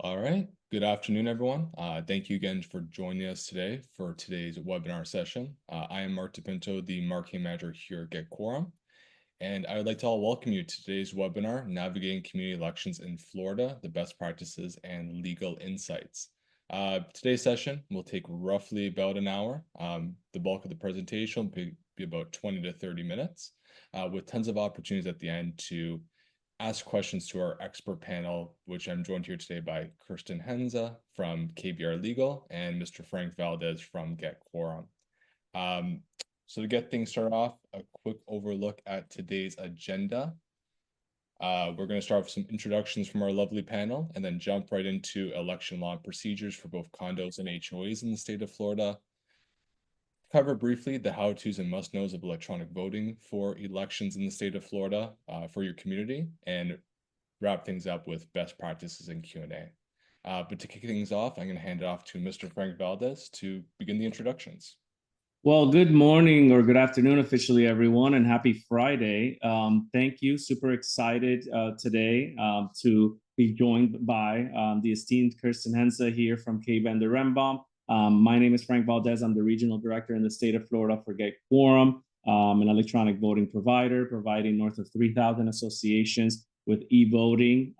All right. Good afternoon, everyone. Thank you again for joining us today for today's webinar session. I am Mark DePinto, the Marketing Manager here at Get Quorum, and I would like to welcome you to today's webinar, Navigating Community Elections in Florida, the Best Practices and Legal Insights. Today's session will take roughly about an hour. The bulk of the presentation will be about 20 to 30 minutes, with tons of opportunities at the end to ask questions to our expert panel, which I'm joined here today by Kirsten Henza from KBR Legal and Mr. Frank Valdez from Get Quorum. So to get things started off, a quick overlook at today's agenda. We're going to start with some introductions from our lovely panel and then jump right into election law and procedures for both condos and HOAs in the state of Florida. Cover briefly the how-tos and must-knows of electronic voting for elections in the state of Florida for your community, and wrap things up with best practices and Q&A. But to kick things off, I'm going to hand it off to Mr. Frank Valdez to begin the introductions. Well, good morning or good afternoon officially, everyone, and happy Friday. Thank you. Super excited today to be joined by the esteemed Kirsten Henza here from K. Vander Rembaum. My name is Frank Valdez. I'm the Regional Director in the state of Florida for Get Quorum, an electronic voting provider providing north of 3,000 associations with e-voting.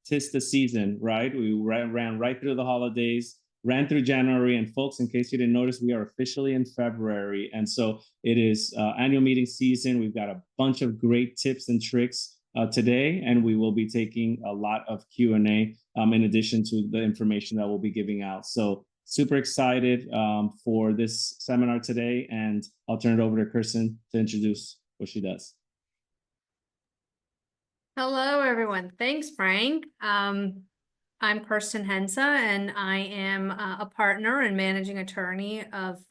'Tis the season, right? We ran right through the holidays, ran through January, and folks, in case you didn't notice, we are officially in February. And so it is annual meeting season. We've got a bunch of great tips and tricks today, and we will be taking a lot of Q&A in addition to the information that we'll be giving out. So super excited for this seminar today, and I'll turn it over to Kirsten to introduce what she does. Hello, everyone. Thanks, Frank. I'm Kirsten Henza, and I am a partner and managing attorney of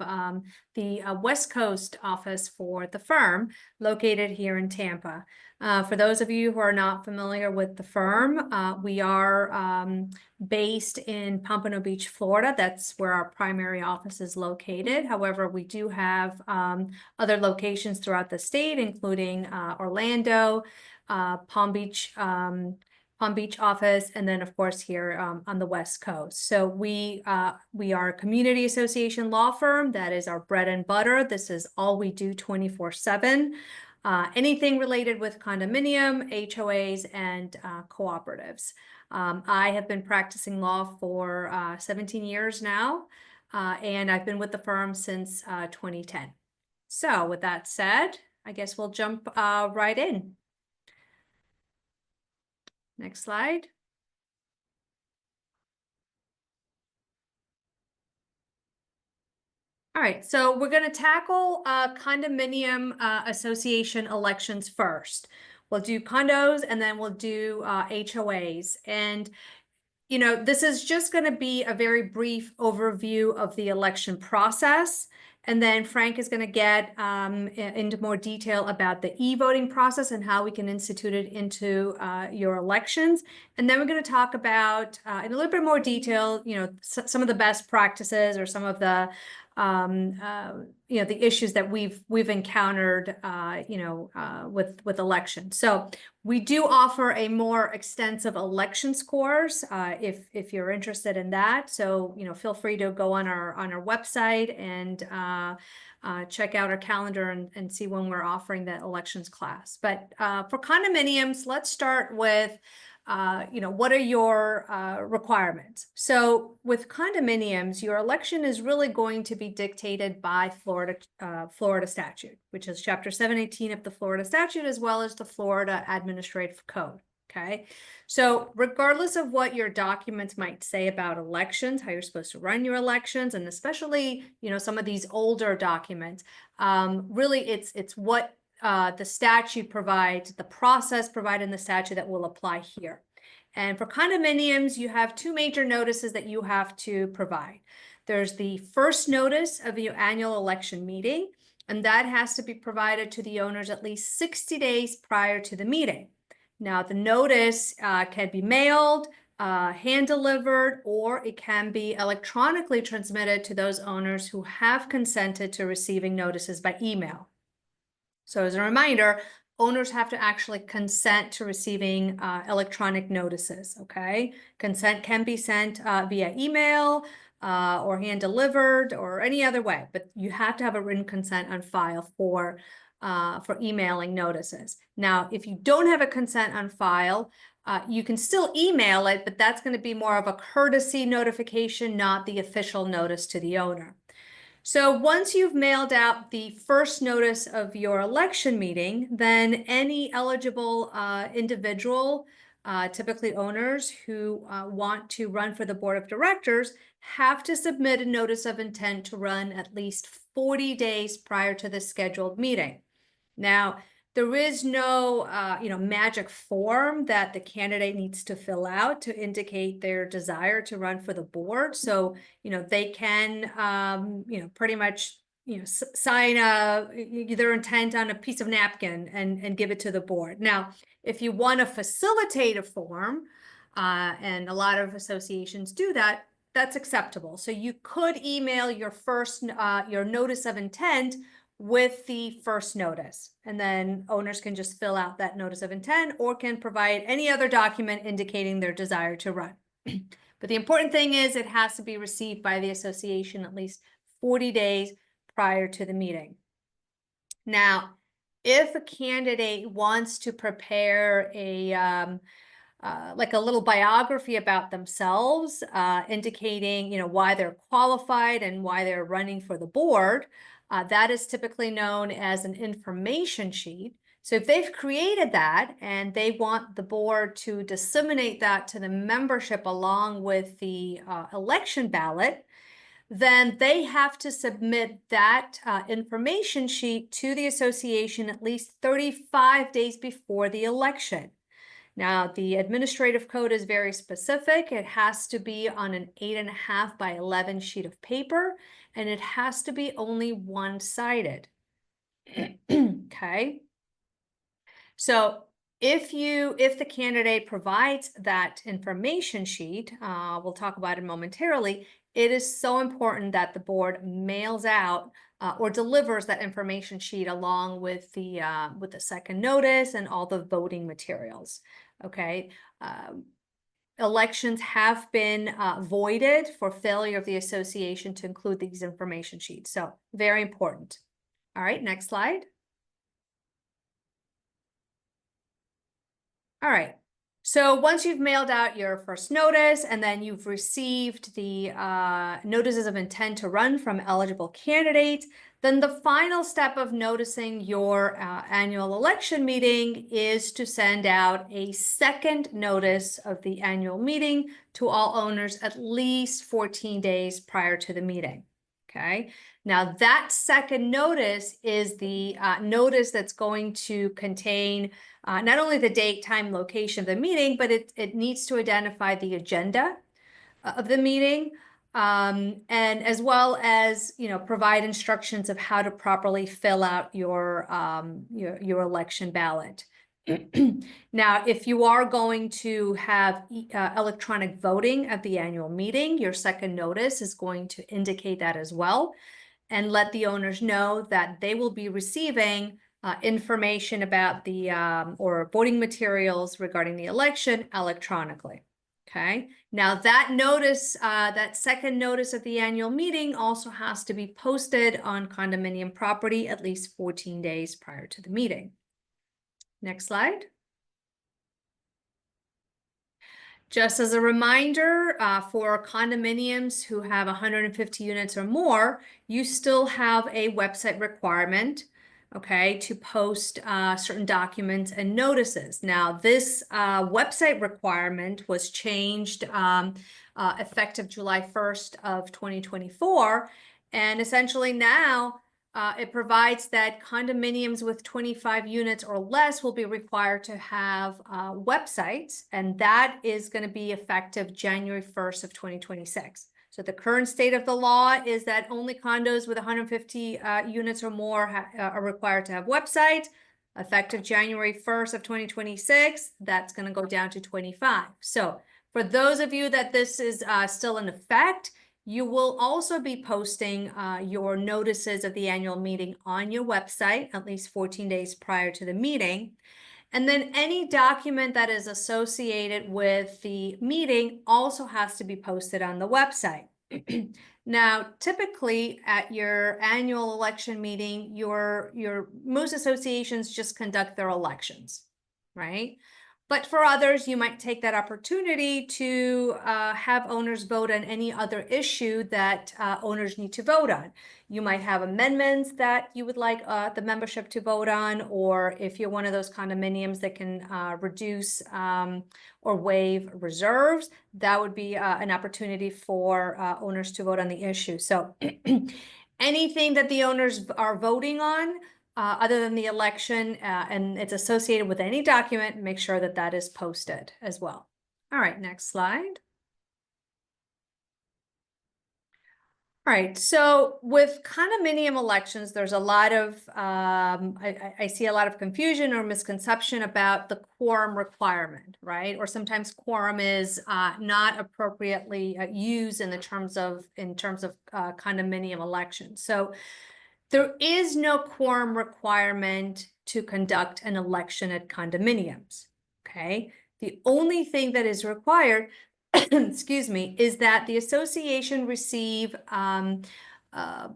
the West Coast office for the firm located here in Tampa. For those of you who are not familiar with the firm, we are based in Pompano Beach, Florida. That's where our primary office is located. However, we do have other locations throughout the state, including Orlando, Palm Beach office, and then of course here on the West Coast. So we are a community association law firm. That is our bread and butter. This is all we do 24/7. Anything related with condominium, HOAs, and cooperatives. I have been practicing law for 17 years now, and I've been with the firm since 2010. So with that said, I guess we'll jump right in. Next slide. All right, so we're going to tackle condominium association elections first. We'll do condos and then we'll do HOAs. And, you know, this is just going to be a very brief overview of the election process. And then Frank is going to get into more detail about the e-voting process and how we can institute it into your elections. And then we're going to talk about, in a little bit more detail, you know, some of the best practices or some of the, you know, the issues that we've encountered, you know, with elections. So we do offer a more extensive elections course if you're interested in that. So, you know, feel free to go on our website and check out our calendar and see when we're offering that elections class. But for condominiums, let's start with you know, what are your requirements? So with condominiums, your election is really going to be dictated by Florida statute, which is Chapter 718 of the Florida statute, as well as the Florida Administrative Code. Okay, so regardless of what your documents might say about elections, how you're supposed to run your elections, and especially, you know, some of these older documents, really it's what the statute provides, the process provided in the statute that will apply here. And for condominiums, you have two major notices that you have to provide. There's the first notice of your annual election meeting, and that has to be provided to the owners at least 60 days prior to the meeting. Now, the notice can be mailed, hand-delivered, or it can be electronically transmitted to those owners who have consented to receiving notices by email. So as a reminder, owners have to actually consent to receiving electronic notices, okay? Consent can be sent via email or hand delivered or any other way, but you have to have a written consent on file for emailing notices. Now, if you don't have a consent on file, you can still email it, but that's going to be more of a courtesy notification, not the official notice to the owner. So once you've mailed out the first notice of your election meeting, then any eligible individual, typically owners who want to run for the board of directors, have to submit a notice of intent to run at least 40 days prior to the scheduled meeting. Now, there is no, magic form that the candidate needs to fill out to indicate their desire to run for the board. So, they can, pretty much, sign their intent on a piece of napkin and give it to the board. Now, if you want to facilitate a form, and a lot of associations do that, that's acceptable. So you could email your your notice of intent with the first notice, and then owners can just fill out that notice of intent or can provide any other document indicating their desire to run. But the important thing is it has to be received by the association at least 40 days prior to the meeting. Now, if a candidate wants to prepare like a little biography about themselves, indicating, why they're qualified and why they're running for the board, that is typically known as an information sheet. So if they've created that and they want the board to disseminate that to the membership along with the election ballot, then they have to submit that information sheet to the association at least 35 days before the election. Now, the administrative code is very specific. It has to be on an 8.5 by 11 sheet of paper, and it has to be only one-sided. Okay. So if the candidate provides that information sheet, we'll talk about it momentarily, it is so important that the board mails out or delivers that information sheet along with the second notice and all the voting materials. Okay. Elections have been voided for failure of the association to include these information sheets. So very important. All right, next slide. All right. So once you've mailed out your first notice and then you've received the notices of intent to run from eligible candidates, then the final step of noticing your annual election meeting is to send out a second notice of the annual meeting to all owners at least 14 days prior to the meeting. Okay. Now that second notice is the notice that's going to contain not only the date, time, location of the meeting, but it needs to identify the agenda of the meeting, and as well as, provide instructions of how to properly fill out your election ballot. Now, if you are going to have electronic voting at the annual meeting, your second notice is going to indicate that as well, and let the owners know that they will be receiving information about the or voting materials regarding the election electronically. Okay. Now that notice, that second notice of the annual meeting also has to be posted on condominium property at least 14 days prior to the meeting. Next slide. Just as a reminder, for condominiums who have 150 units or more, you still have a website requirement, okay, to post certain documents and notices. Now, this website requirement was changed effective July 1st of 2024. And essentially now, it provides that condominiums with 25 units or less will be required to have websites, and that is going to be effective January 1st of 2026. So the current state of the law is that only condos with 150 units or more are required to have websites. Effective January 1st of 2026, that's going to go down to 25. So for those of you that this is still in effect, You will also be posting your notices of the annual meeting on your website at least 14 days prior to the meeting. And then any document that is associated with the meeting also has to be posted on the website. Now, typically at your annual election meeting, most associations just conduct their elections, right? But for others, you might take that opportunity to have owners vote on any other issue that owners need to vote on. You might have amendments that you would like the membership to vote on, or if you're one of those condominiums that can reduce or waive reserves, that would be an opportunity for owners to vote on the issue. So anything that the owners are voting on, other than the election, and it's associated with any document, make sure that that is posted as well. All right, next slide. All right, so with condominium elections, there's a lot of, I see a lot of confusion or misconception about the quorum requirement, right? Or sometimes quorum is not appropriately used in terms of condominium elections. So there is no quorum requirement to conduct an election at condominiums, okay? The only thing that is required, excuse me, is that the association receive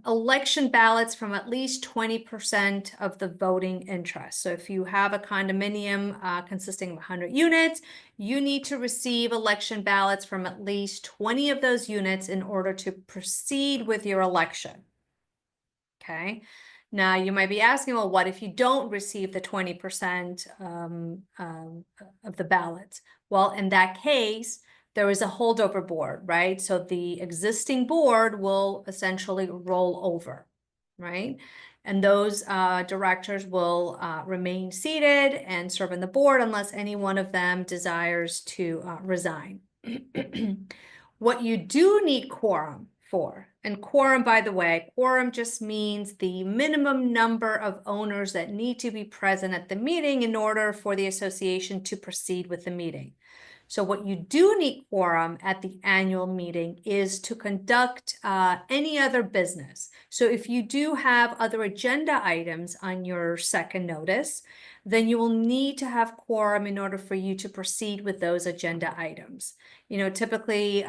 election ballots from at least 20% of the voting interest. So if you have a condominium consisting of 100 units, you need to receive election ballots from at least 20 of those units in order to proceed with your election. Okay, now you might be asking, well, what if you don't receive the 20% of the ballots? Well, in that case, there is a holdover board, right? So the existing board will essentially roll over, right? And those directors will remain seated and serve on the board unless any one of them desires to resign. What you do need quorum for, and quorum, by the way, quorum just means the minimum number of owners that need to be present at the meeting in order for the association to proceed with the meeting. So what you do need quorum at the annual meeting is to conduct any other business. So if you do have other agenda items on your second notice, then you will need to have quorum in order for you to proceed with those agenda items. You know, typically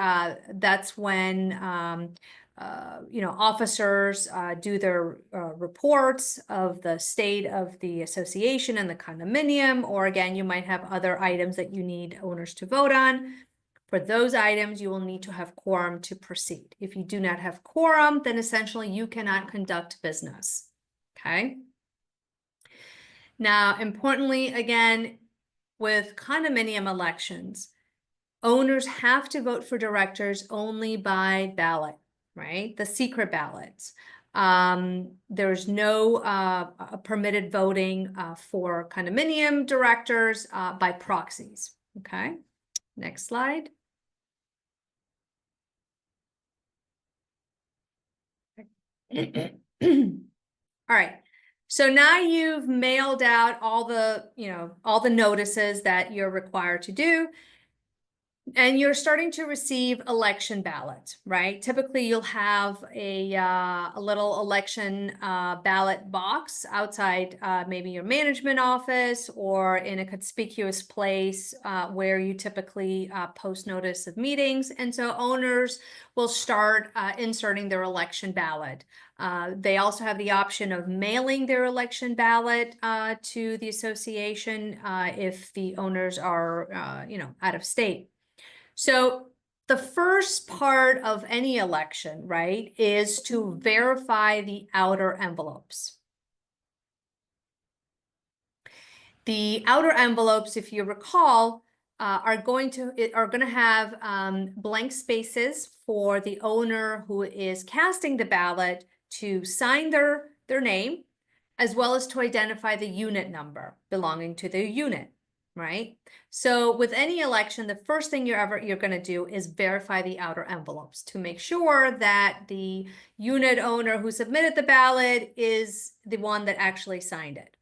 that's when officers do their reports of the state of the association and the condominium, or again, you might have other items that you need owners to vote on. For those items, you will need to have quorum to proceed. If you do not have quorum, then essentially you cannot conduct business, okay? Now, importantly, again, with condominium elections, owners have to vote for directors only by ballot, right? The secret ballots. There's no permitted voting for condominium directors by proxies, okay? Next slide. All right. So now you've mailed out all the notices that you're required to do. And you're starting to receive election ballots, right? Typically, you'll have a little election ballot box outside maybe your management office or in a conspicuous place where you typically post notice of meetings. And so owners will start inserting their election ballot. They also have the option of mailing their election ballot to the association if the owners are, out of state. So the first part of any election, right, is to verify the outer envelopes. The outer envelopes, if you recall, are going to have blank spaces for the owner who is casting the ballot to sign their name, as well as to identify the unit number belonging to the unit. Right? So with any election, the first thing you're going to do is verify the outer envelopes to make sure that the unit owner who submitted the ballot is the one that actually signed it.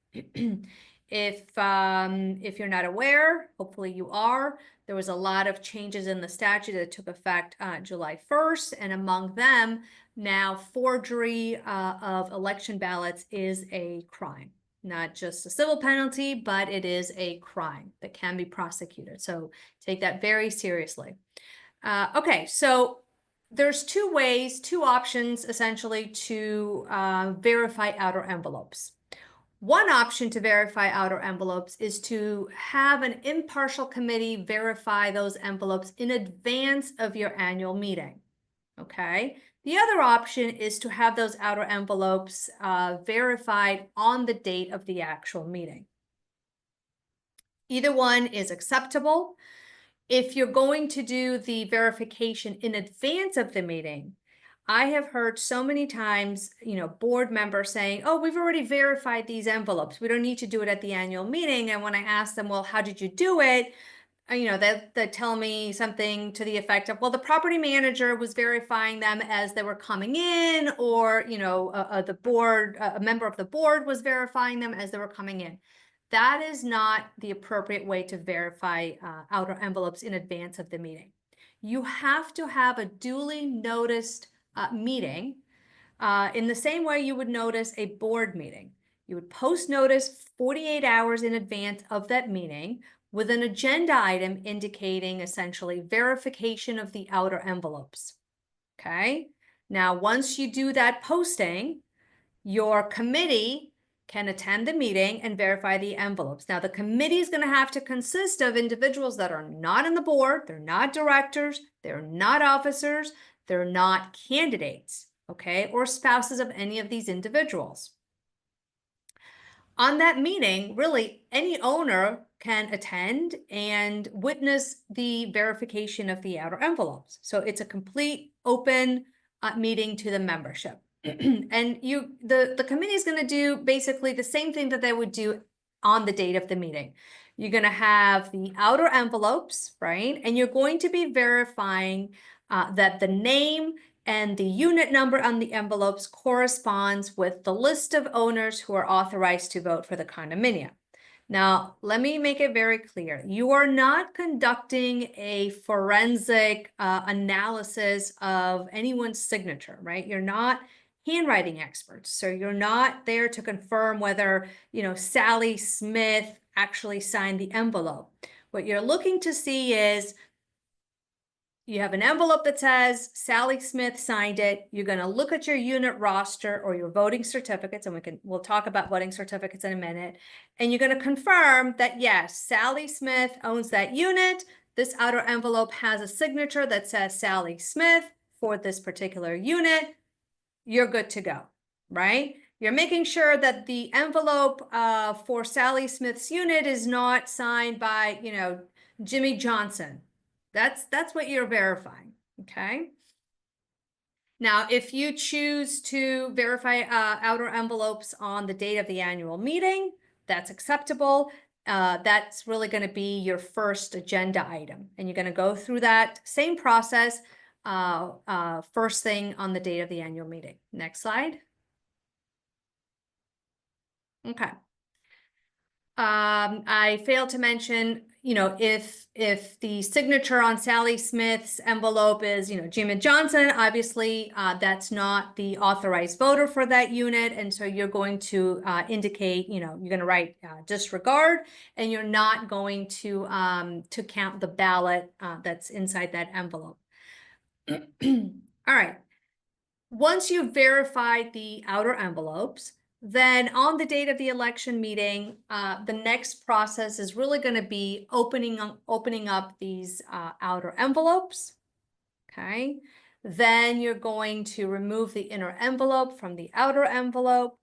If you're not aware, hopefully you are, there was a lot of changes in the statute that took effect July 1st, and among them, now forgery of election ballots is a crime. Not just a civil penalty, but it is a crime that can be prosecuted. So take that very seriously. Okay, so there's two options essentially to verify outer envelopes. One option to verify outer envelopes is to have an impartial committee verify those envelopes in advance of your annual meeting. Okay. The other option is to have those outer envelopes verified on the date of the actual meeting. Either one is acceptable. If you're going to do the verification in advance of the meeting, I have heard so many times, board members saying, oh, we've already verified these envelopes. We don't need to do it at the annual meeting. And when I ask them, well, how did you do it? They tell me something to the effect of, well, the property manager was verifying them as they were coming in, or, the board, a member of the board was verifying them as they were coming in. That is not the appropriate way to verify outer envelopes in advance of the meeting. You have to have a duly noticed meeting in the same way you would notice a board meeting. You would post notice 48 hours in advance of that meeting with an agenda item indicating essentially verification of the outer envelopes. Okay. Now, once you do that posting, your committee can attend the meeting and verify the envelopes. Now, the committee is going to have to consist of individuals that are not on the board, they're not directors, they're not officers, they're not candidates, okay, or spouses of any of these individuals. On that meeting, really, any owner can attend and witness the verification of the outer envelopes. So it's a complete open meeting to the membership. And the committee is going to do basically the same thing that they would do on the date of the meeting. You're going to have the outer envelopes, right? And you're going to be verifying that the name and the unit number on the envelopes corresponds with the list of owners who are authorized to vote for the condominium. Now, let me make it very clear. You are not conducting a forensic analysis of anyone's signature, right? You're not handwriting experts. So you're not there to confirm whether, Sally Smith actually signed the envelope. What you're looking to see is you have an envelope that says Sally Smith signed it. You're going to look at your unit roster or your voting certificates, and we'll talk about voting certificates in a minute. And you're going to confirm that, yes, Sally Smith owns that unit. This outer envelope has a signature that says Sally Smith for this particular unit. You're good to go, right? You're making sure that the envelope for Sally Smith's unit is not signed by, Jimmy Johnson. That's what you're verifying, okay? Now, if you choose to verify outer envelopes on the date of the annual meeting, that's acceptable. That's really going to be your first agenda item. And you're going to go through that same process first thing on the date of the annual meeting. Next slide. Okay. I failed to mention, if the signature on Sally Smith's envelope is, Jimmy Johnson, obviously that's not the authorized voter for that unit. And so you're going to indicate, you're going to write disregard, and you're not going to count the ballot that's inside that envelope. All right. Once you've verified the outer envelopes, then on the date of the election meeting, the next process is really going to be opening up these outer envelopes. Okay. Then you're going to remove the inner envelope from the outer envelope.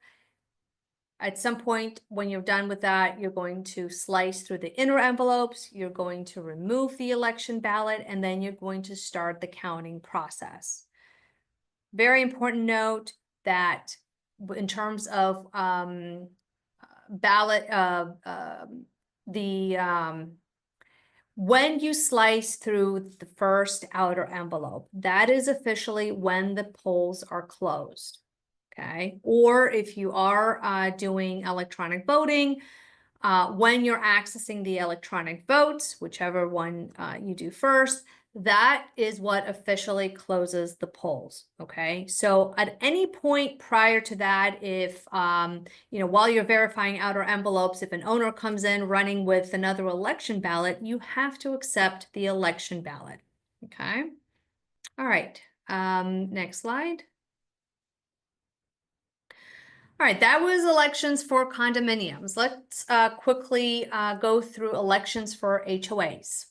At some point when you're done with that, you're going to slice through the inner envelopes. You're going to remove the election ballot, and then you're going to start the counting process. Very important note that in terms of ballot, when you slice through the first outer envelope, that is officially when the polls are closed. Okay. Or if you are doing electronic voting, when you're accessing the electronic votes, whichever one you do first, that is what officially closes the polls, okay? So at any point prior to that, if, while you're verifying outer envelopes, if an owner comes in running with another election ballot, you have to accept the election ballot, okay? All right, next slide. All right, that was elections for condominiums. Let's quickly go through elections for HOAs.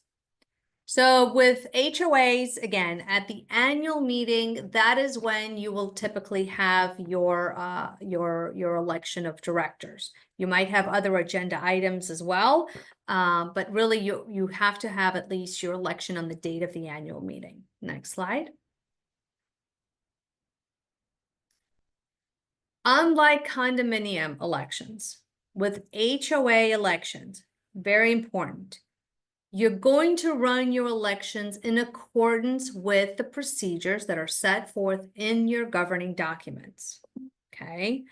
So with HOAs, again, at the annual meeting, that is when you will typically have your election of directors. You might have other agenda items as well, but really you have to have at least your election on the date of the annual meeting. Next slide. Unlike condominium elections, with HOA elections, very important, you're going to run your elections in accordance with the procedures that are set forth in your governing documents, okay?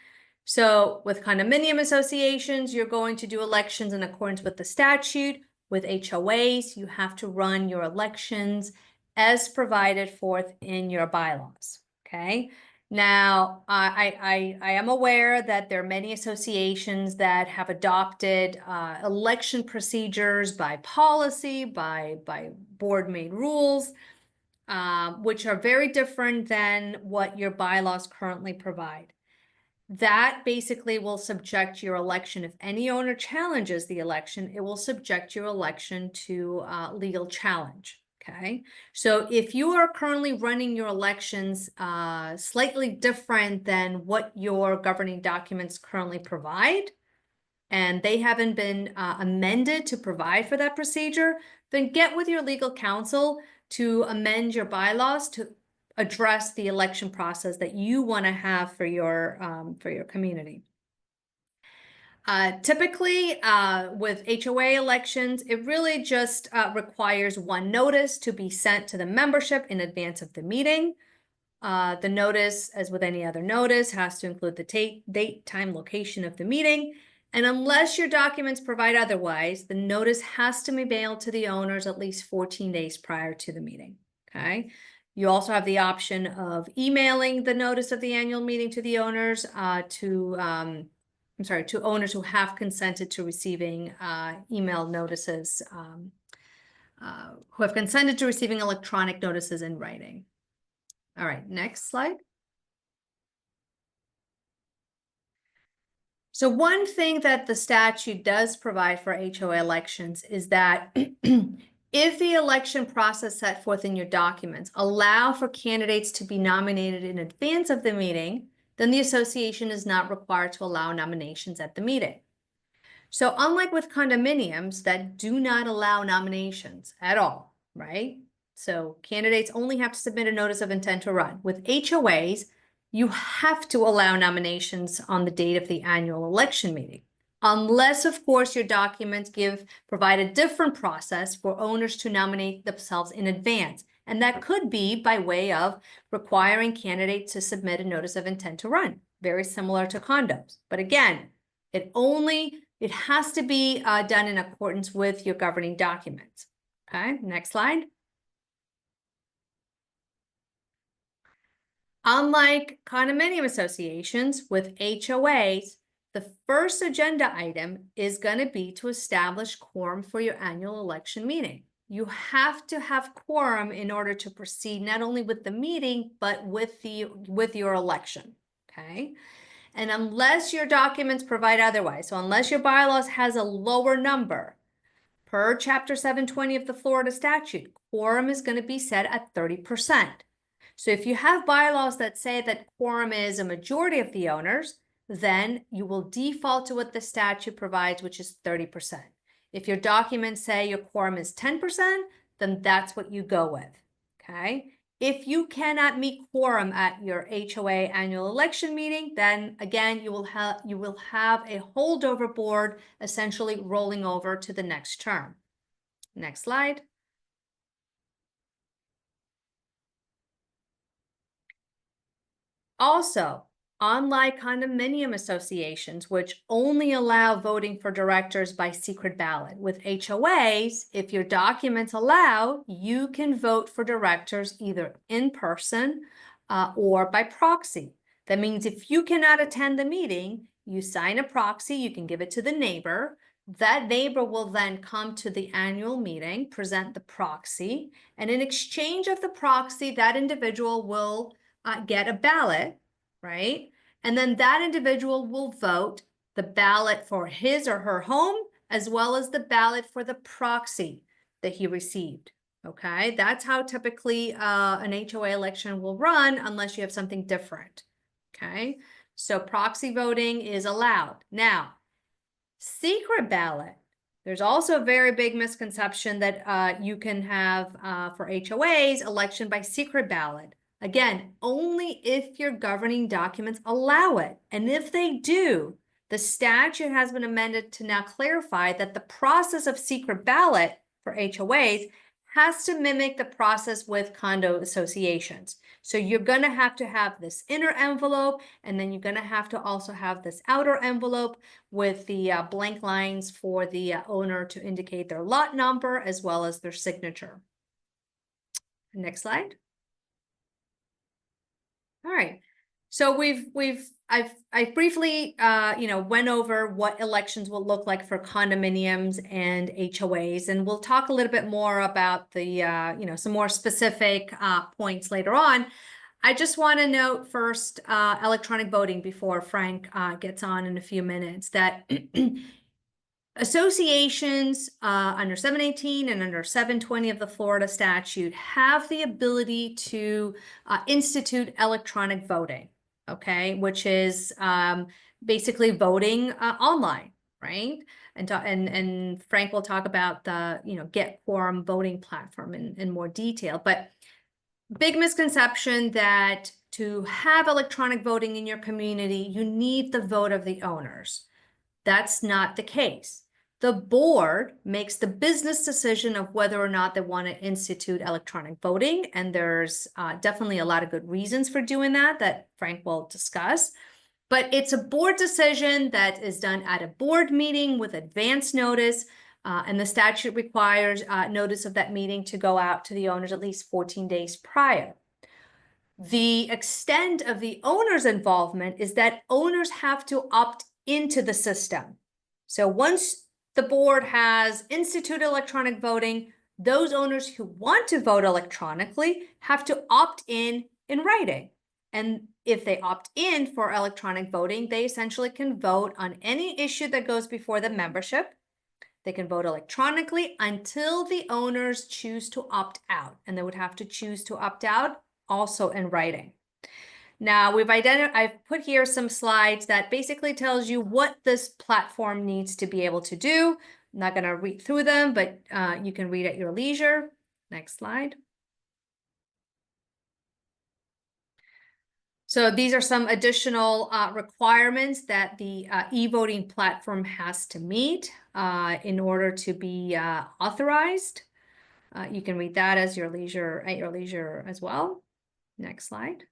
So with condominium associations, you're going to do elections in accordance with the statute. With HOAs, you have to run your elections as provided forth in your bylaws, okay? Now, I am aware that there are many associations that have adopted election procedures by policy, by board-made rules, which are very different than what your bylaws currently provide. That basically will subject your election. If any owner challenges the election, it will subject your election to legal challenge. Okay, so if you are currently running your elections slightly different than what your governing documents currently provide, and they haven't been amended to provide for that procedure, then get with your legal counsel to amend your bylaws to address the election process that you want to have for your community. Typically, with HOA elections, it really just requires one notice to be sent to the membership in advance of the meeting. The notice, as with any other notice, has to include the date, time, location of the meeting. And unless your documents provide otherwise, the notice has to be mailed to the owners at least 14 days prior to the meeting, okay? You also have the option of emailing the notice of the annual meeting to the owners, to owners who have consented to receiving email notices, who have consented to receiving electronic notices in writing. All right, next slide. So one thing that the statute does provide for HOA elections is that if the election process set forth in your documents allow for candidates to be nominated in advance of the meeting, then the association is not required to allow nominations at the meeting. So unlike with condominiums that do not allow nominations at all, right? So candidates only have to submit a notice of intent to run. With HOAs, you have to allow nominations on the date of the annual election meeting, unless, of course, your documents provide a different process for owners to nominate themselves in advance. And that could be by way of requiring candidates to submit a notice of intent to run, very similar to condos. But again, it has to be done in accordance with your governing documents. Okay, next slide. Unlike condominium associations with HOAs, the first agenda item is going to be to establish quorum for your annual election meeting. You have to have quorum in order to proceed not only with the meeting, but with your election. Okay. And unless your documents provide otherwise, so unless your bylaws has a lower number, per Chapter 720 of the Florida statute, quorum is going to be set at 30%. So if you have bylaws that say that quorum is a majority of the owners, then you will default to what the statute provides, which is 30%. If your documents say your quorum is 10%, then that's what you go with, okay? If you cannot meet quorum at your HOA annual election meeting, then again, you will have a holdover board essentially rolling over to the next term. Next slide. Also, unlike condominium associations, which only allow voting for directors by secret ballot. With HOAs, if your documents allow, you can vote for directors either in person or by proxy. That means if you cannot attend the meeting, you sign a proxy, you can give it to the neighbor. That neighbor will then come to the annual meeting, present the proxy, and in exchange of the proxy, that individual will get a ballot, right? And then that individual will vote the ballot for his or her home, as well as the ballot for the proxy that he received. Okay, that's how typically an HOA election will run unless you have something different. Okay, so proxy voting is allowed. Now, secret ballot. There's also a very big misconception that you can have for HOAs election by secret ballot. Again, only if your governing documents allow it. And if they do, the statute has been amended to now clarify that the process of secret ballot for HOAs has to mimic the process with condo associations. So you're going to have this inner envelope, and then you're going to have to also have this outer envelope with the blank lines for the owner to indicate their lot number as well as their signature. Next slide. All right. So I briefly went over what elections will look like for condominiums and HOAs, and we'll talk a little bit more about the some more specific points later on. I just want to note first electronic voting before Frank gets on in a few minutes that associations under 718 and under 720 of the Florida statute have the ability to institute electronic voting, okay, which is basically voting online, right? And Frank will talk about the Get Quorum voting platform in more detail, but big misconception that to have electronic voting in your community, you need the vote of the owners. That's not the case. The board makes the business decision of whether or not they want to institute electronic voting, and there's definitely a lot of good reasons for doing that Frank will discuss. But it's a board decision that is done at a board meeting with advance notice, and the statute requires notice of that meeting to go out to the owners at least 14 days prior. The extent of the owner's involvement is that owners have to opt into the system. So once the board has instituted electronic voting, those owners who want to vote electronically have to opt in writing. And if they opt in for electronic voting, they essentially can vote on any issue that goes before the membership. They can vote electronically until the owners choose to opt out, and they would have to choose to opt out also in writing. Now I've put here some slides that basically tells you what this platform needs to be able to do. I'm not going to read through them, but you can read at your leisure. Next slide. So these are some additional requirements that the e-voting platform has to meet in order to be authorized. You can read that at your leisure as well. Next slide.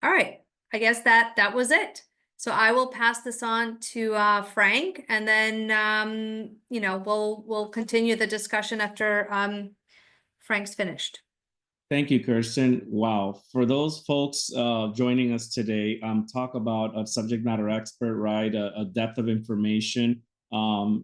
All right, I guess that was it. So I will pass this on to Frank, and then we'll continue the discussion after Frank's finished. Thank you, Kirsten. Wow. For those folks joining us today, talk about a subject matter expert, right? A depth of information.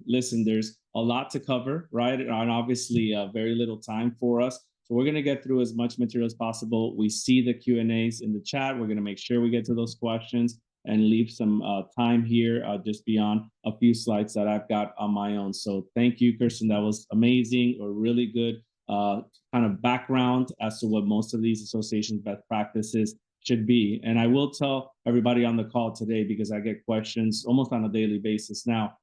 Listen, there's a lot to cover, right? And obviously very little time for us. So we're going to get through as much material as possible. We see the Q&As in the chat. We're going to make sure we get to those questions and leave some time here just beyond a few slides that I've got on my own. So thank you, Kirsten. That was amazing, or really good kind of background as to what most of these associations' best practices should be. And I will tell everybody on the call today, because I get questions almost on a daily basis now,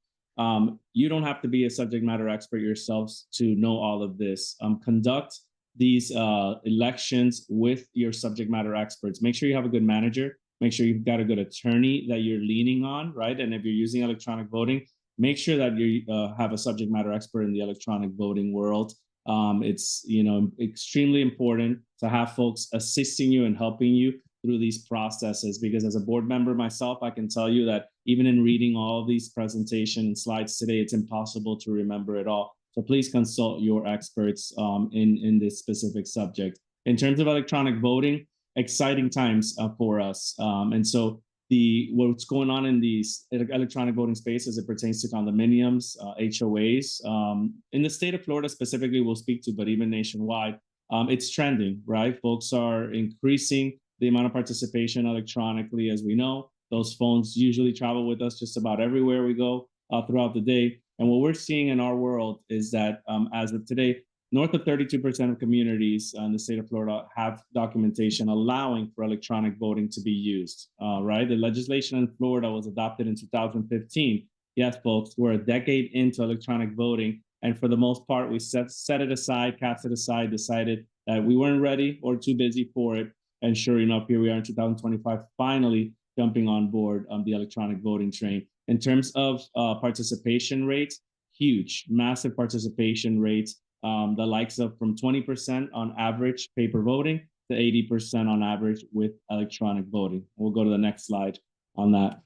you don't have to be a subject matter expert yourselves to know all of this. Conduct these elections with your subject matter experts. Make sure you have a good manager. Make sure you've got a good attorney that you're leaning on, right? And if you're using electronic voting, make sure that you have a subject matter expert in the electronic voting world. It's extremely important to have folks assisting you and helping you through these processes, because as a board member myself, I can tell you that even in reading all of these presentation and slides today, it's impossible to remember it all. So please consult your experts in this specific subject. In terms of electronic voting, exciting times for us. And so what's going on in these electronic voting space as it pertains to condominiums, HOAs, in the state of Florida specifically, we'll speak to, but even nationwide, it's trending, right? Folks are increasing the amount of participation electronically. As we know, those phones usually travel with us just about everywhere we go throughout the day. And what we're seeing in our world is that as of today, north of 32% of communities in the state of Florida have documentation allowing for electronic voting to be used, right? The legislation in Florida was adopted in 2015. Yes, folks, we're a decade into electronic voting. And for the most part, we set it aside, cast it aside, decided that we weren't ready or too busy for it. And sure enough, here we are in 2025, finally jumping on board the electronic voting train. In terms of participation rates, huge, massive participation rates. The likes of from 20% on average paper voting to 80% on average with electronic voting. We'll go to the next slide on that.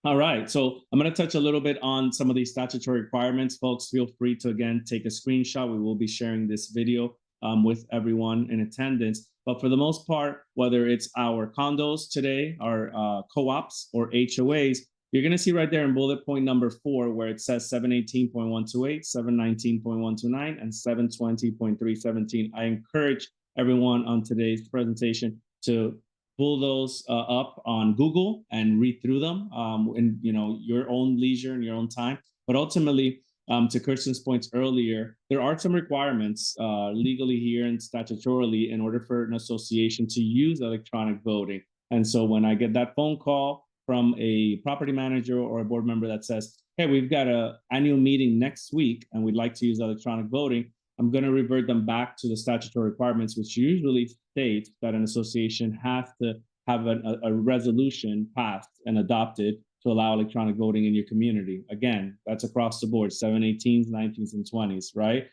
All right, so I'm going to touch a little bit on some of these statutory requirements. Folks, feel free to, again, take a screenshot. We will be sharing this video with everyone in attendance. But for the most part, whether it's our condos today, our co-ops or HOAs, you're going to see right there in bullet point number 4 where it says 718.128, 719.129, and 720.317. I encourage everyone on today's presentation to pull those up on Google and read through them in your own leisure and your own time. But ultimately, to Kirsten's points earlier, there are some requirements legally here and statutorily in order for an association to use electronic voting. And so when I get that phone call from a property manager or a board member that says, hey, we've got an annual meeting next week and we'd like to use electronic voting, I'm going to revert them back to the statutory requirements, which usually states that an association has to have a resolution passed and adopted to allow electronic voting in your community. Again, that's across the board, 718s, 19s, and 20s, right?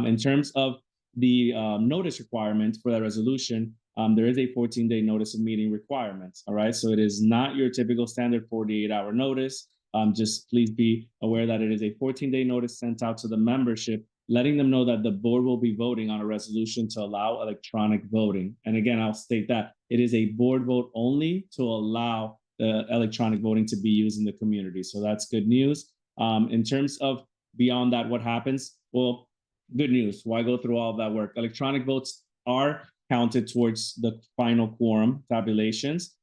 In terms of the notice requirement for that resolution, there is a 14-day notice of meeting requirement, all right? So it is not your typical standard 48-hour notice. Just please be aware that it is a 14-day notice sent out to the membership, letting them know that the board will be voting on a resolution to allow electronic voting. And again, I'll state that it is a board vote only to allow the electronic voting to be used in the community. So that's good news. In terms of beyond that, what happens? Well, good news. Why go through all of that work? Electronic votes are counted towards the final quorum tabulations.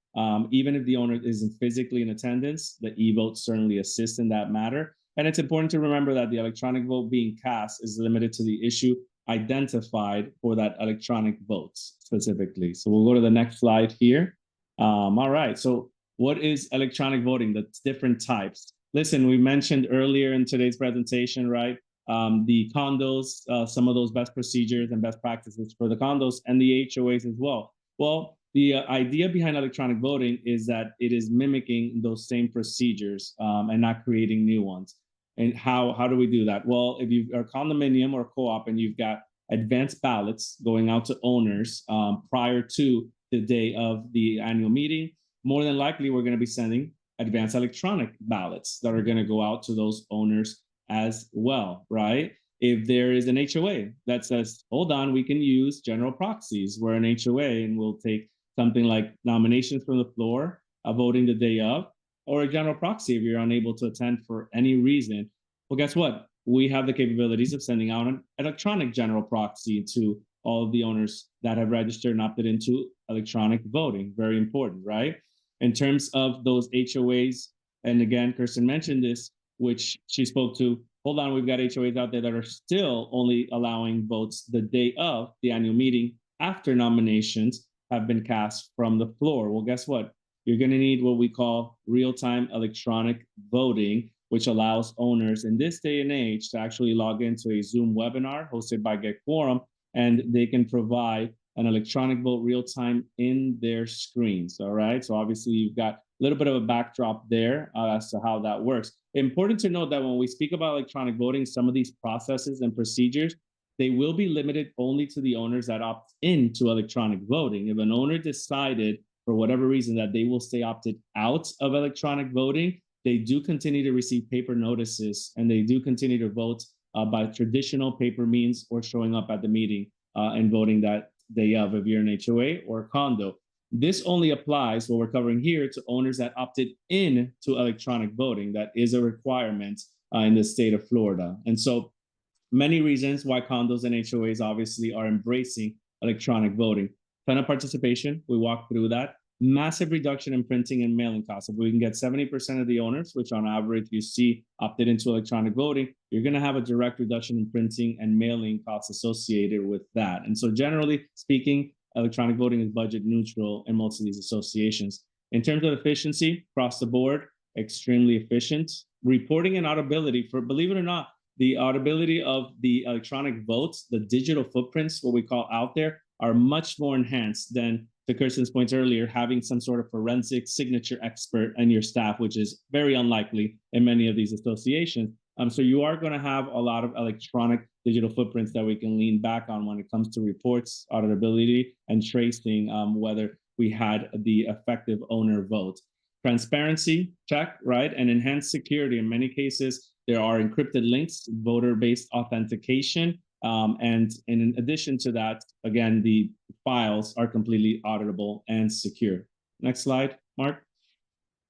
Even if the owner isn't physically in attendance, the e-vote certainly assists in that matter. And it's important to remember that the electronic vote being cast is limited to the issue identified for that electronic votes specifically. So we'll go to the next slide here. All right, so what is electronic voting? The different types. Listen, we mentioned earlier in today's presentation, right? The condos, some of those best procedures and best practices for the condos and the HOAs as well. Well, the idea behind electronic voting is that it is mimicking those same procedures and not creating new ones. And how do we do that? Well, if you are a condominium or co-op and you've got advanced ballots going out to owners prior to the day of the annual meeting, more than likely we're going to be sending advanced electronic ballots that are going to go out to those owners as well, right? If there is an HOA that says, hold on, we can use general proxies. We're an HOA and we'll take something like nominations from the floor, voting the day of, or a general proxy if you're unable to attend for any reason. Well, guess what? We have the capabilities of sending out an electronic general proxy to all of the owners that have registered and opted into electronic voting. Very important, right? In terms of those HOAs, and again, Kirsten mentioned this, which she spoke to, hold on, we've got HOAs out there that are still only allowing votes the day of the annual meeting after nominations have been cast from the floor. Well, guess what? You're going to need what we call real-time electronic voting, which allows owners in this day and age to actually log into a Zoom webinar hosted by Get Quorum, and they can provide an electronic vote real-time in their screens, all right? So obviously you've got a little bit of a backdrop there as to how that works. Important to note that when we speak about electronic voting, some of these processes and procedures, they will be limited only to the owners that opt into electronic voting. If an owner decided for whatever reason that they will stay opted out of electronic voting, they do continue to receive paper notices and they do continue to vote by traditional paper means or showing up at the meeting and voting that day of if you're an HOA or condo. This only applies, what we're covering here, to owners that opted in to electronic voting. That is a requirement in the state of Florida. And so many reasons why condos and HOAs obviously are embracing electronic voting. Ton of participation, we walked through that. Massive reduction in printing and mailing costs. If we can get 70% of the owners, which on average you see opted into electronic voting, you're going to have a direct reduction in printing and mailing costs associated with that. And so generally speaking, electronic voting is budget neutral in most of these associations. In terms of efficiency, across the board, extremely efficient. Reporting and audibility, for believe it or not, the audibility of the electronic votes, the digital footprints, what we call out there, are much more enhanced than, to Kirsten's points earlier, having some sort of forensic signature expert on your staff, which is very unlikely in many of these associations. So you are going to have a lot of electronic digital footprints that we can lean back on when it comes to reports, auditability, and tracing whether we had the effective owner vote. Transparency, check, right? And enhanced security. In many cases, there are encrypted links, voter-based authentication. And in addition to that, again, the files are completely auditable and secure. Next slide, Mark.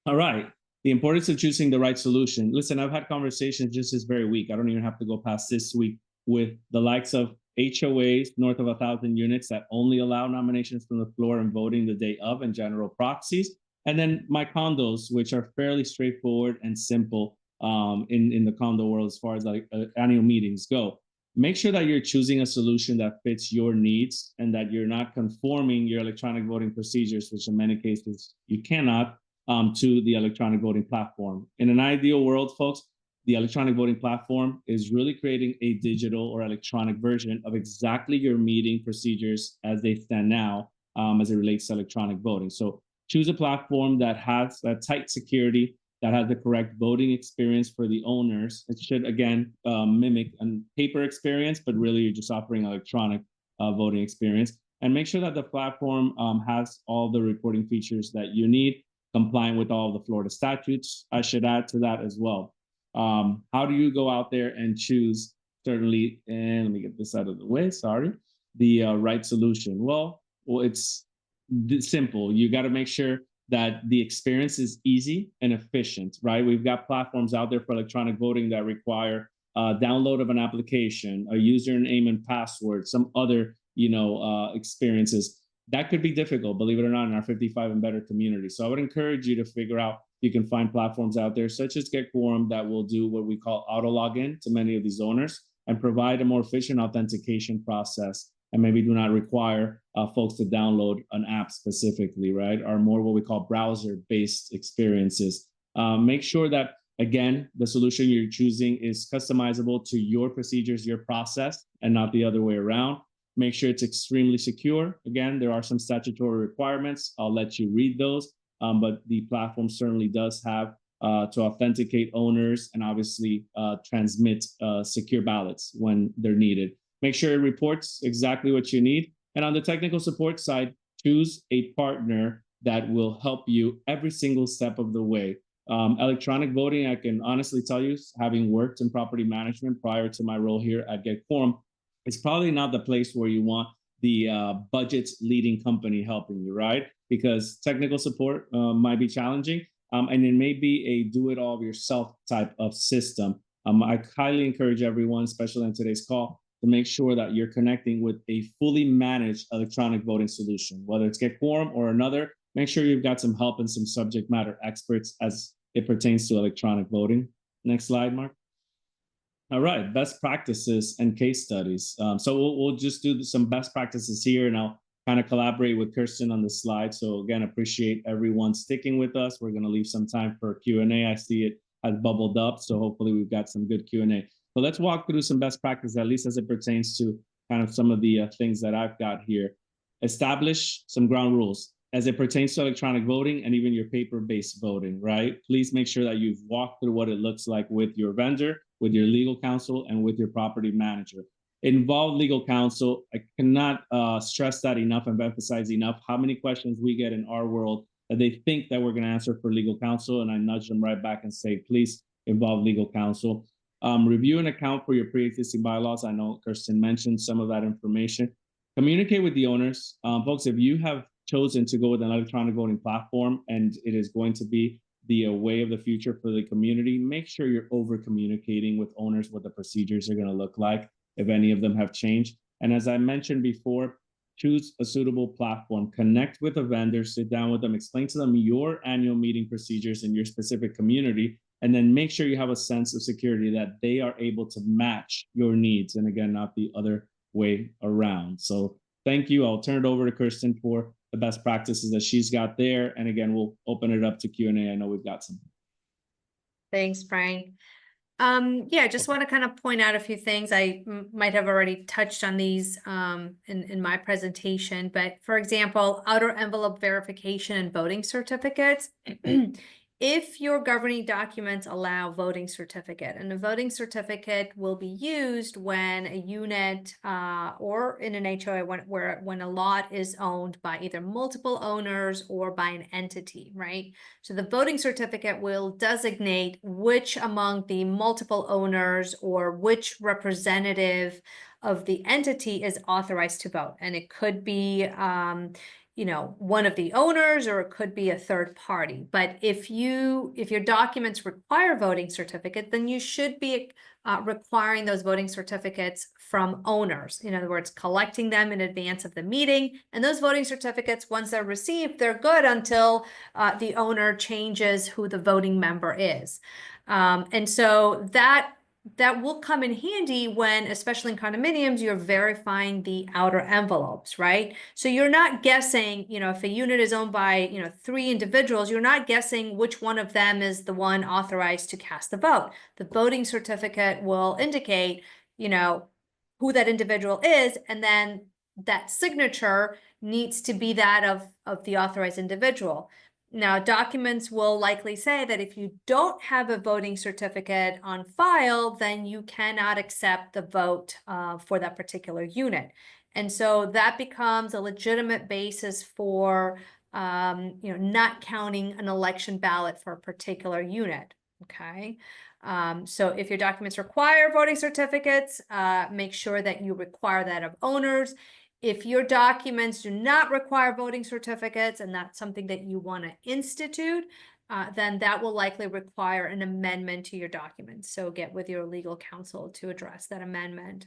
All right. The importance of choosing the right solution. Listen, I've had conversations just this very week. I don't even have to go past this week with the likes of HOAs north of 1,000 units that only allow nominations from the floor and voting the day of and general proxies. And then my condos, which are fairly straightforward and simple in the condo world as far as like annual meetings go. Make sure that you're choosing a solution that fits your needs and that you're not conforming your electronic voting procedures, which in many cases you cannot, to the electronic voting platform. In an ideal world, folks, the electronic voting platform is really creating a digital or electronic version of exactly your meeting procedures as they stand now as it relates to electronic voting. So choose a platform that has that tight security, that has the correct voting experience for the owners. It should, again, mimic a paper experience, but really you're just offering electronic voting experience. And make sure that the platform has all the reporting features that you need, complying with all the Florida statutes. I should add to that as well. How do you go out there and choose, certainly, and let me get this out of the way, sorry, the right solution? Well, it's simple. You got to make sure that the experience is easy and efficient, right? We've got platforms out there for electronic voting that require download of an application, a username and password, some other, experiences. That could be difficult, believe it or not, in our 55 and better community. So I would encourage you to figure out, you can find platforms out there such as Get Quorum that will do what we call auto login to many of these owners and provide a more efficient authentication process, and maybe do not require folks to download an app specifically, right? Or more what we call browser-based experiences. Make sure that, again, the solution you're choosing is customizable to your procedures, your process, and not the other way around. Make sure it's extremely secure. Again, there are some statutory requirements. I'll let you read those, but the platform certainly does have to authenticate owners and obviously transmit secure ballots when they're needed. Make sure it reports exactly what you need. And on the technical support side, choose a partner that will help you every single step of the way. Electronic voting, I can honestly tell you, having worked in property management prior to my role here at Get Quorum, it's probably not the place where you want the budget leading company helping you, right? Because technical support might be challenging, and it may be a do-it-all yourself type of system. I highly encourage everyone, especially on today's call, to make sure that you're connecting with a fully managed electronic voting solution, whether it's Get Quorum or another. Make sure you've got some help and some subject matter experts as it pertains to electronic voting. Next slide, Mark. All right, best practices and case studies. So we'll just do some best practices here, and I'll kind of collaborate with Kirsten on the slide. So again, appreciate everyone sticking with us. We're going to leave some time for Q&A. I see it has bubbled up, so hopefully we've got some good Q&A. So let's walk through some best practices, at least as it pertains to kind of some of the things that I've got here. Establish some ground rules as it pertains to electronic voting and even your paper-based voting, right? Please make sure that you've walked through what it looks like with your vendor, with your legal counsel, and with your property manager. involve legal counsel. I cannot stress that enough and emphasize enough how many questions we get in our world that they think that we're going to answer for legal counsel, and I nudge them right back and say, please involve legal counsel. Review and account for your pre-existing bylaws. I know Kirsten mentioned some of that information. Communicate with the owners. Folks, if you have chosen to go with an electronic voting platform and it is going to be the way of the future for the community, make sure you're over communicating with owners what the procedures are going to look like, if any of them have changed. And as I mentioned before, choose a suitable platform, connect with a vendor, sit down with them, explain to them your annual meeting procedures in your specific community, and then make sure you have a sense of security that they are able to match your needs. And again, not the other way around. So thank you. I'll turn it over to Kirsten for the best practices that she's got there. And again, we'll open it up to Q&A. I know we've got some. Thanks, Frank. Yeah, just want to kind of point out a few things. I might have already touched on these in my presentation, but for example, outer envelope verification and voting certificates. If your governing documents allow voting certificate, and a voting certificate will be used when a unit or in an HOA when a lot is owned by either multiple owners or by an entity, right? So the voting certificate will designate which among the multiple owners or which representative of the entity is authorized to vote. And it could be one of the owners, or it could be a third party. But if your documents require voting certificate, then you should be requiring those voting certificates from owners. In other words, collecting them in advance of the meeting. And those voting certificates, once they're received, they're good until the owner changes who the voting member is. And so that will come in handy when, especially in condominiums, you're verifying the outer envelopes, right? So you're not guessing, if a unit is owned by, 3 individuals, you're not guessing which one of them is the one authorized to cast the vote. The voting certificate will indicate, who that individual is, and then that signature needs to be that of the authorized individual. Now, documents will likely say that if you don't have a voting certificate on file, then you cannot accept the vote for that particular unit. And so that becomes a legitimate basis for not counting an election ballot for a particular unit. Okay. So if your documents require voting certificates, make sure that you require that of owners. If your documents do not require voting certificates, and that's something that you want to institute, then that will likely require an amendment to your documents. So get with your legal counsel to address that amendment.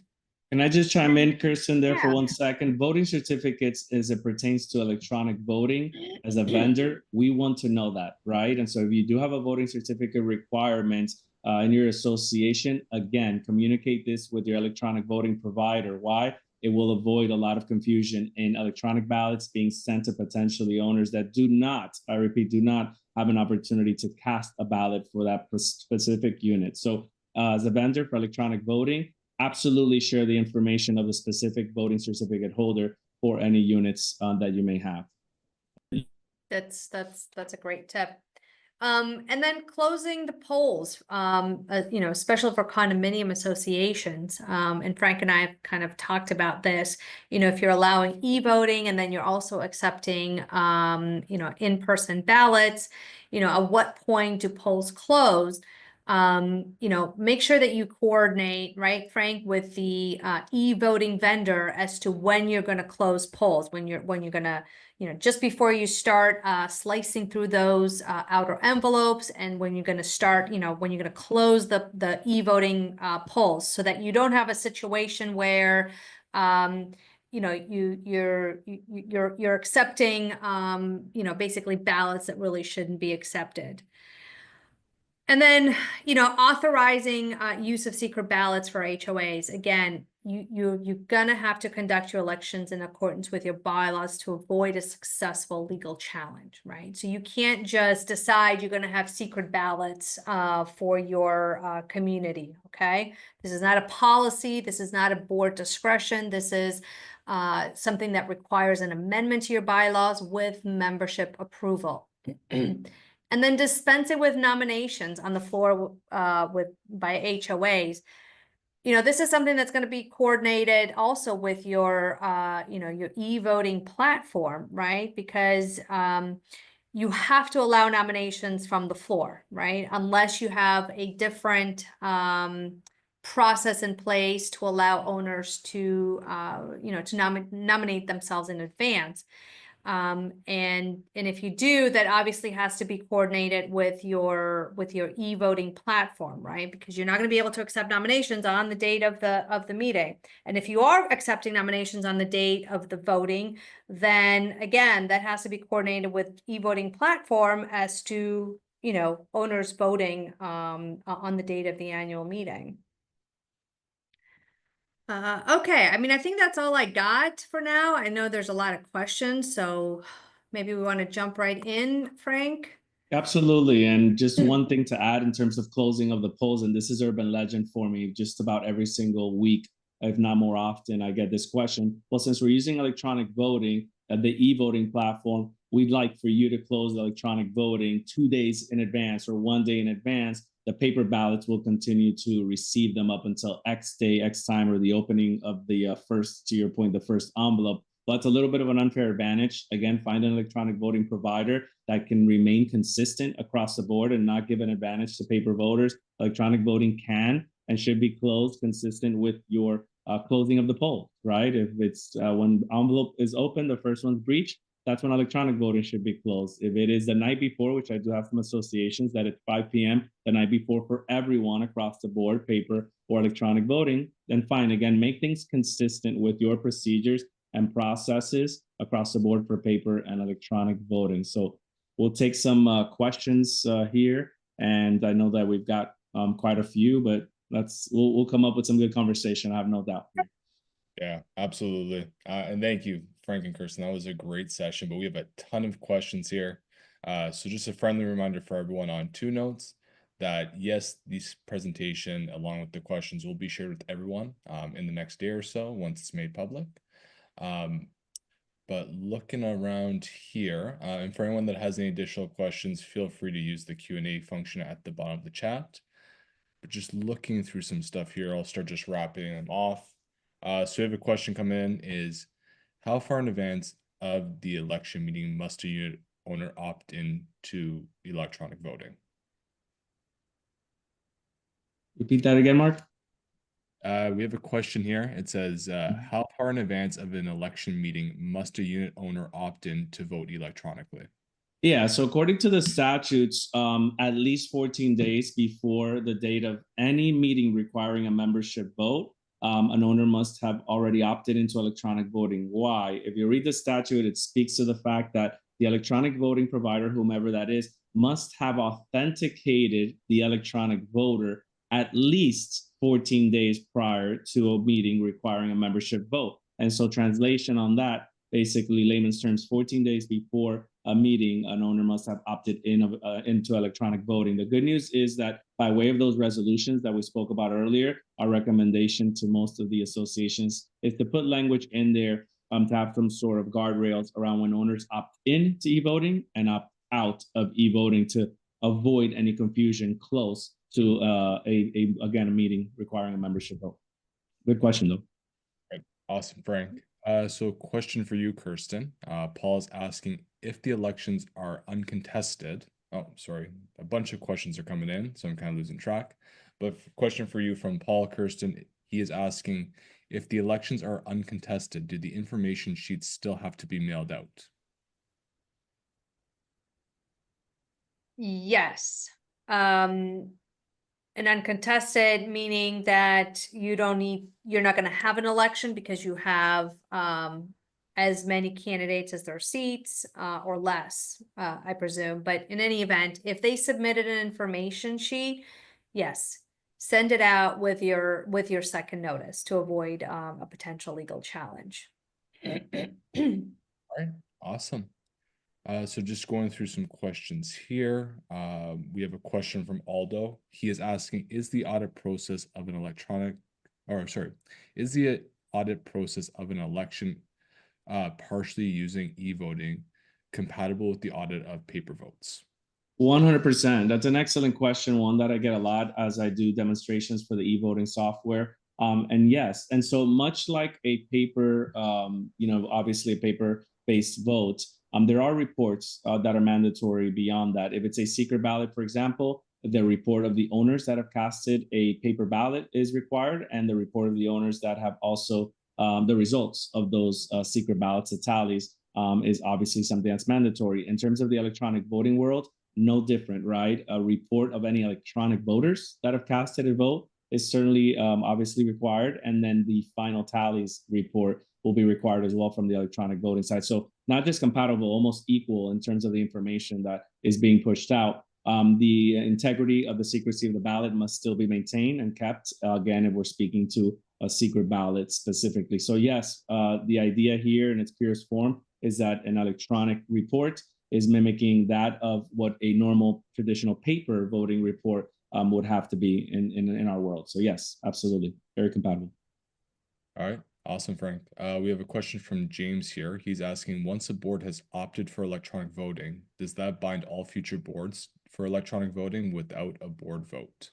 Can I just chime in, Kirsten, there for Yeah. 1 second? Voting certificates, as it pertains to electronic voting, as a vendor, we want to know that, right? And so if you do have a voting certificate requirement in your association, again, communicate this with your electronic voting provider. Why? It will avoid a lot of confusion in electronic ballots being sent to potentially owners that do not, I repeat, do not have an opportunity to cast a ballot for that specific unit. So as a vendor for electronic voting, absolutely share the information of the specific voting certificate holder for any units that you may have. That's a great tip. And then closing the polls, especially for condominium associations. And Frank and I have kind of talked about this, if you're allowing e-voting and then you're also accepting, in-person ballots, at what point do polls close? Make sure that you coordinate, right, Frank, with the e-voting vendor as to when you're going to close polls, when you're going to, just before you start slicing through those outer envelopes, and when you're going to start, when you're going to close the e-voting polls, so that you don't have a situation where you're accepting basically ballots that really shouldn't be accepted. And then, authorizing use of secret ballots for HOAs. Again, you're gonna have to conduct your elections in accordance with your bylaws to avoid a successful legal challenge, right? So you can't just decide you're gonna have secret ballots for your community, okay? This is not a policy. This is not a board discretion. This is something that requires an amendment to your bylaws with membership approval. And then dispensing with nominations on the floor by HOAs. this is something that's going to be coordinated also with your, your e-voting platform, right? Because you have to allow nominations from the floor, right? Unless you have a different process in place to allow owners to, nominate themselves in advance. And if you do, that obviously has to be coordinated with your e-voting platform, right? Because you're not going to be able to accept nominations on the date of the meeting. And if you are accepting nominations on the date of the voting, then again, that has to be coordinated with e-voting platform as to, owners voting on the date of the annual meeting. Okay, I mean, I think that's all I got for now. I know there's a lot of questions, so maybe we want to jump right in, Frank. Absolutely. And just one thing to add in terms of closing of the polls, and this is urban legend for me, just about every single week, if not more often, I get this question. Well, since we're using electronic voting at the e-voting platform, we'd like for you to close electronic voting 2 days in advance or 1 day in advance. The paper ballots will continue to receive them up until X day, X time, or the opening of the first, to your point, the first envelope. But it's a little bit of an unfair advantage. Again, find an electronic voting provider that can remain consistent across the board and not give an advantage to paper voters. Electronic voting can and should be closed consistent with your closing of the poll, right? If it's when envelope is open, the first one's breached, that's when electronic voting should be closed. If it is the night before, which I do have some associations that it's 5 p.m. the night before for everyone across the board, paper or electronic voting, then fine. Again, make things consistent with your procedures and processes across the board for paper and electronic voting. So we'll take some questions here, and I know that we've got quite a few, but we'll come up with some good conversation. I have no doubt. Yeah, absolutely. And thank you, Frank and Kirsten. That was a great session, but we have a ton of questions here. So just a friendly reminder for everyone on 2Notes that yes, this presentation along with the questions will be shared with everyone in the next day or so once it's made public. But looking around here, and for anyone that has any additional questions, feel free to use the Q&A function at the bottom of the chat. But just looking through some stuff here, I'll start just wrapping them off. So we have a question come in is, how far in advance of the election meeting must a unit owner opt in to electronic voting? Repeat that again, Mark. We have a question here. It says, how far in advance of an election meeting must a unit owner opt in to vote electronically? Yeah, so according to the statutes, at least 14 days before the date of any meeting requiring a membership vote, an owner must have already opted into electronic voting. Why? If you read the statute, it speaks to the fact that the electronic voting provider, whomever that is, must have authenticated the electronic voter at least 14 days prior to a meeting requiring a membership vote. And so translation on that, basically layman's terms, 14 days before a meeting, an owner must have opted into electronic voting. The good news is that by way of those resolutions that we spoke about earlier, our recommendation to most of the associations is to put language in there to have some sort of guardrails around when owners opt in to e-voting and opt out of e-voting to avoid any confusion close to again, a meeting requiring a membership vote. Good question, though. Right. Awesome, Frank. So question for you, Kirsten. Paul's asking if the elections are uncontested. Oh, sorry. A bunch of questions are coming in, so I'm kind of losing track. But question for you from Paul, Kirsten. He is asking if the elections are uncontested, do the information sheets still have to be mailed out? Yes. And uncontested, meaning that you're not going to have an election because you have as many candidates as there are seats or less, I presume. But in any event, if they submitted an information sheet, yes, send it out with your second notice to avoid a potential legal challenge. All right, awesome. So just going through some questions here. We have a question from Aldo. He is asking, is the audit process of an election partially using e-voting compatible with the audit of paper votes? 100%. That's an excellent question, one that I get a lot as I do demonstrations for the e-voting software. And yes, and so much like a paper, obviously a paper-based vote, there are reports that are mandatory beyond that. If it's a secret ballot, for example, the report of the owners that have casted a paper ballot is required, and the report of the owners that have also the results of those secret ballots, the tallies, is obviously something that's mandatory. In terms of the electronic voting world, no different, right? A report of any electronic voters that have casted a vote is certainly obviously required. And then the final tallies report will be required as well from the electronic voting side. So not just compatible, almost equal in terms of the information that is being pushed out. The integrity of the secrecy of the ballot must still be maintained and kept, again, if we're speaking to a secret ballot specifically. So yes, the idea here in its purest form is that an electronic report is mimicking that of what a normal traditional paper voting report would have to be in our world. So yes, absolutely, very compatible. All right, awesome, Frank. We have a question from James here. He's asking, once a board has opted for electronic voting, does that bind all future boards for electronic voting without a board vote?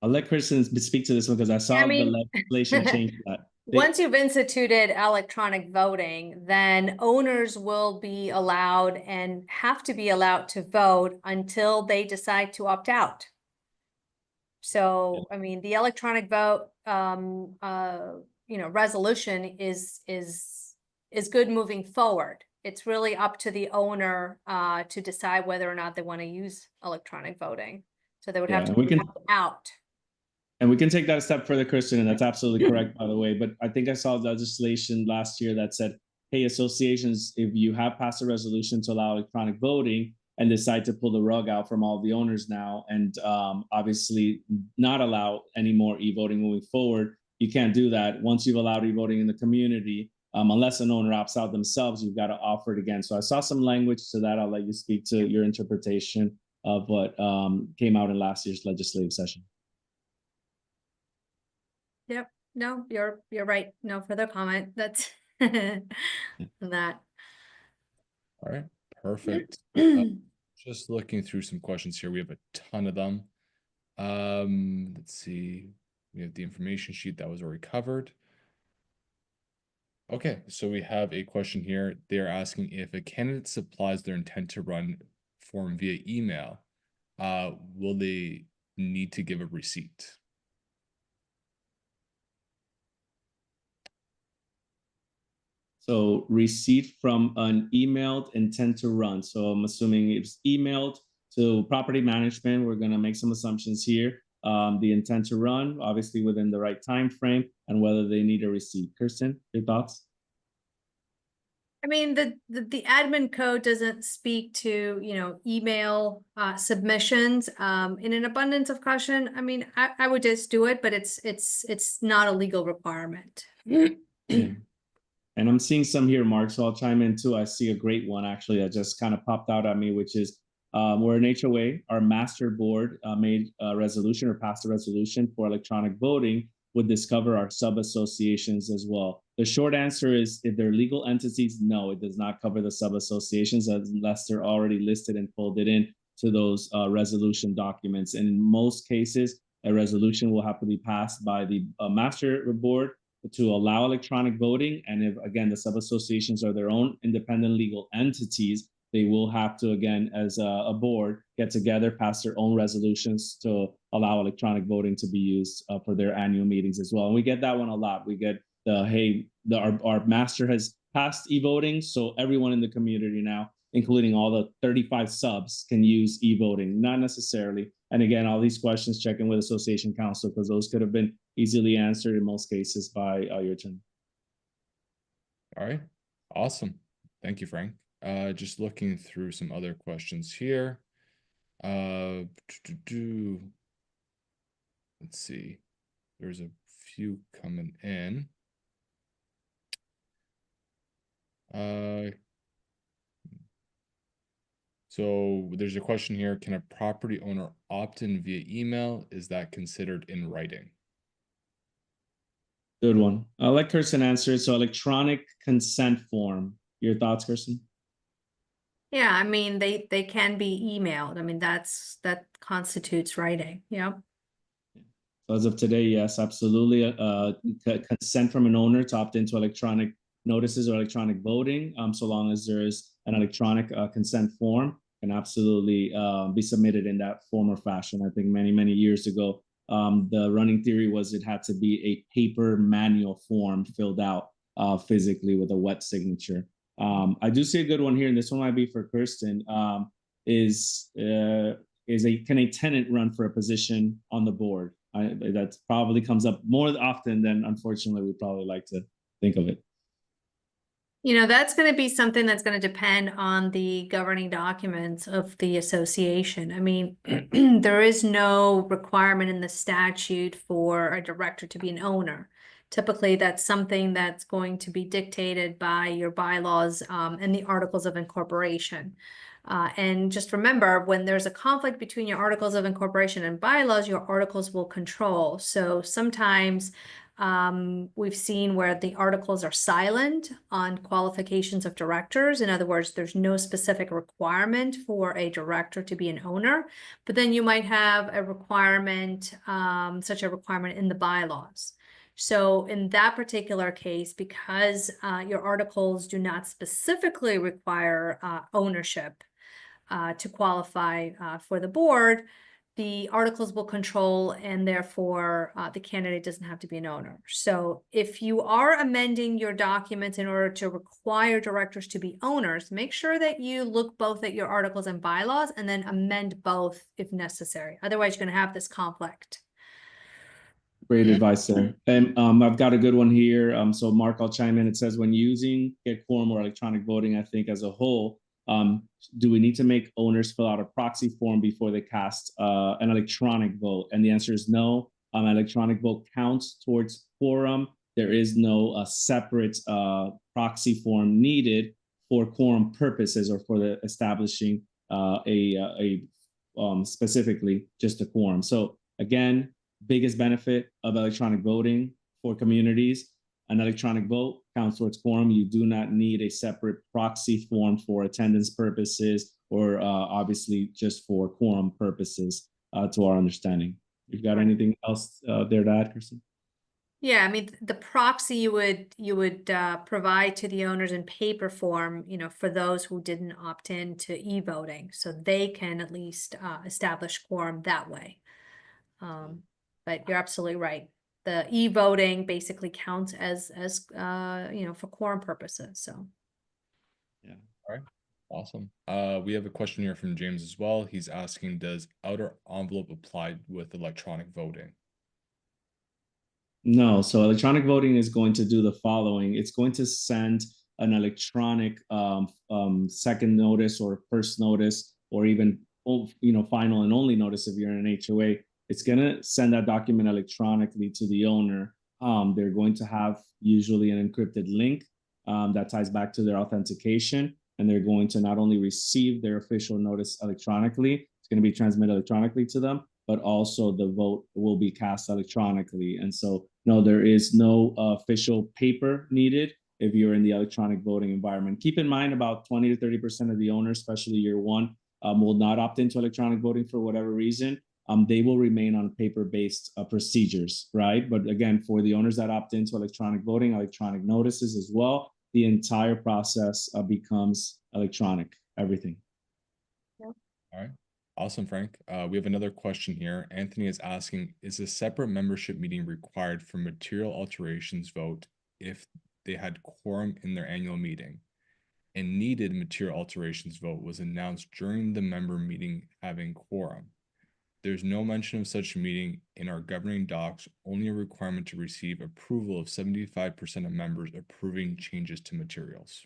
I'll let Kristen speak to this one because I saw the legislation change that. Once you've instituted electronic voting, then owners will be allowed and have to be allowed to vote until they decide to opt out. So, I mean, the electronic vote, resolution is good moving forward. It's really up to the owner to decide whether or not they want to use electronic voting. So they would have to opt out. And we can take that a step further, Kristen, and that's absolutely correct, by the way. But I think I saw legislation last year that said, hey, associations, if you have passed a resolution to allow electronic voting and decide to pull the rug out from all the owners now and obviously not allow any more e-voting moving forward, you can't do that. Once you've allowed e-voting in the community, unless an owner opts out themselves, you've got to offer it again. So I saw some language to that. I'll let you speak to your interpretation of what came out in last year's legislative session. Yep. No, you're right. No further comment. That's that. All right, perfect. Just looking through some questions here. We have a ton of them. Let's see. We have the information sheet that was already covered. Okay, so we have a question here. They're asking if a candidate supplies their intent to run form via email, will they need to give a receipt? So receipt from an emailed intent to run. So I'm assuming it's emailed to property management. We're going to make some assumptions here. The intent to run, obviously within the right time frame, and whether they need a receipt. Kirsten, your thoughts? I mean, the admin code doesn't speak to, email submissions. In an abundance of caution, I mean, I would just do it, but it's not a legal requirement. And I'm seeing some here, Mark, so I'll chime in too. I see a great one actually that just kind of popped out at me, which is we're an HOA. Our master board made a resolution or passed a resolution for electronic voting would discover our sub-associations as well. The short answer is if they're legal entities, no, it does not cover the sub-associations unless they're already listed and folded in to those resolution documents. And in most cases, a resolution will have to be passed by the master board to allow electronic voting. And if, again, the sub-associations are their own independent legal entities, they will have to, again, as a board, get together, pass their own resolutions to allow electronic voting to be used for their annual meetings as well. And we get that one a lot. We get our master has passed e-voting, so everyone in the community now, including all the 35 subs, can use e-voting. Not necessarily. And again, all these questions, check in with association counsel, because those could have been easily answered in most cases by your attorney. All right, awesome. Thank you, Frank. Just looking through some other questions here. Let's see. There's a few coming in. So there's a question here. Can a property owner opt in via email? Is that considered in writing? Good one. I'll let Kirsten answer. So electronic consent form. Your thoughts, Kirsten? Yeah, I mean, they can be emailed. I mean, that constitutes writing. Yeah. So as of today, yes, absolutely. Consent from an owner to opt into electronic notices or electronic voting, so long as there is an electronic consent form, can absolutely be submitted in that form or fashion. I think many years ago, the running theory was it had to be a paper manual form filled out physically with a wet signature. I do see a good one here, and this one might be for Kirsten. Is can a tenant run for a position on the board? That probably comes up more often than, unfortunately, we probably like to think of it. You know, that's going to be something that's going to depend on the governing documents of the association. I mean, there is no requirement in the statute for a director to be an owner. Typically, that's something that's going to be dictated by your bylaws and the articles of incorporation. And just remember, when there's a conflict between your articles of incorporation and bylaws, your articles will control. So sometimes we've seen where the articles are silent on qualifications of directors. In other words, there's no specific requirement for a director to be an owner, but then you might have a requirement, such a requirement in the bylaws. So in that particular case, because your articles do not specifically require ownership to qualify for the board, the articles will control, and therefore the candidate doesn't have to be an owner. So if you are amending your documents in order to require directors to be owners, make sure that you look both at your articles and bylaws and then amend both if necessary. Otherwise, you're going to have this conflict. Great advice there. And I've got a good one here. So Mark, I'll chime in. It says, when using Get Quorum or electronic voting, I think as a whole, do we need to make owners fill out a proxy form before they cast an electronic vote? And the answer is no. Electronic vote counts towards quorum. There is no separate proxy form needed for quorum purposes or for the establishing specifically just a quorum. So again, biggest benefit of electronic voting for communities: an electronic vote counts towards quorum. You do not need a separate proxy form for attendance purposes or obviously just for quorum purposes, to our understanding. You've got anything else there to add, Kristen? Yeah, I mean, the proxy you would provide to the owners in paper form, you know, for those who didn't opt in to e-voting, so they can at least establish quorum that way. But you're absolutely right. The e-voting basically counts as you know, for quorum purposes. So Yeah. All right. Awesome. We have a question here from James as well. He's asking, does outer envelope apply with electronic voting? No, so electronic voting is going to do the following. It's going to send an electronic second notice or first notice, or even final and only notice if you're in an HOA. It's going to send that document electronically to the owner. They're going to have usually an encrypted link that ties back to their authentication, and they're going to not only receive their official notice electronically, it's going to be transmitted electronically to them, but also the vote will be cast electronically. And so, no, there is no official paper needed if you're in the electronic voting environment. Keep in mind, about 20 to 30% of the owners, especially year one, will not opt into electronic voting for whatever reason. They will remain on paper-based procedures, right? But again, for the owners that opt into electronic voting, electronic notices as well, the entire process becomes electronic, everything. Yep. All right. Awesome, Frank. We have another question here. Anthony is asking, is a separate membership meeting required for material alterations vote if they had quorum in their annual meeting and needed material alterations vote was announced during the member meeting having quorum? There's no mention of such a meeting in our governing docs, only a requirement to receive approval of 75% of members approving changes to materials.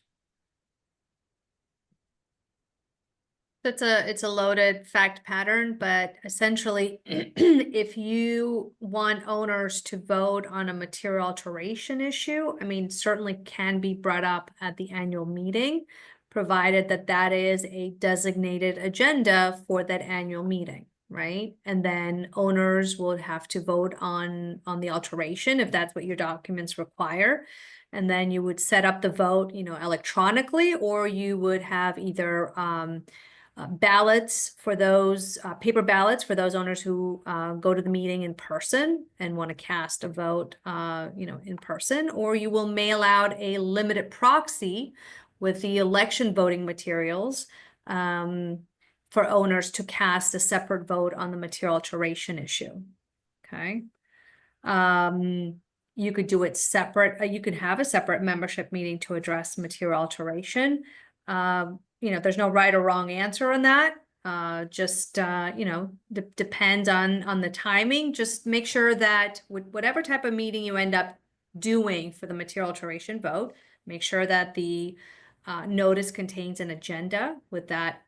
it's a loaded fact pattern, but essentially, if you want owners to vote on a material alteration issue, I mean, certainly can be brought up at the annual meeting, provided that that is a designated agenda for that annual meeting, right? And then owners would have to vote on the alteration if that's what your documents require. And then you would set up the vote, you know, electronically, or you would have either ballots for those paper ballots for those owners who go to the meeting in person and want to cast a vote, in person, or you will mail out a limited proxy with the election voting materials for owners to cast a separate vote on the material alteration issue. Okay. You could do it separate. You could have a separate membership meeting to address material alteration. There's no right or wrong answer on that. Depends on the timing. Just make sure that with whatever type of meeting you end up doing for the material alteration vote, make sure that the notice contains an agenda with that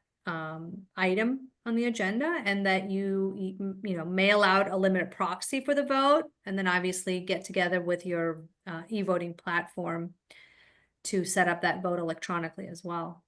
item on the agenda, and that you mail out a limited proxy for the vote, and then obviously get together with your e-voting platform to set up that vote electronically as well.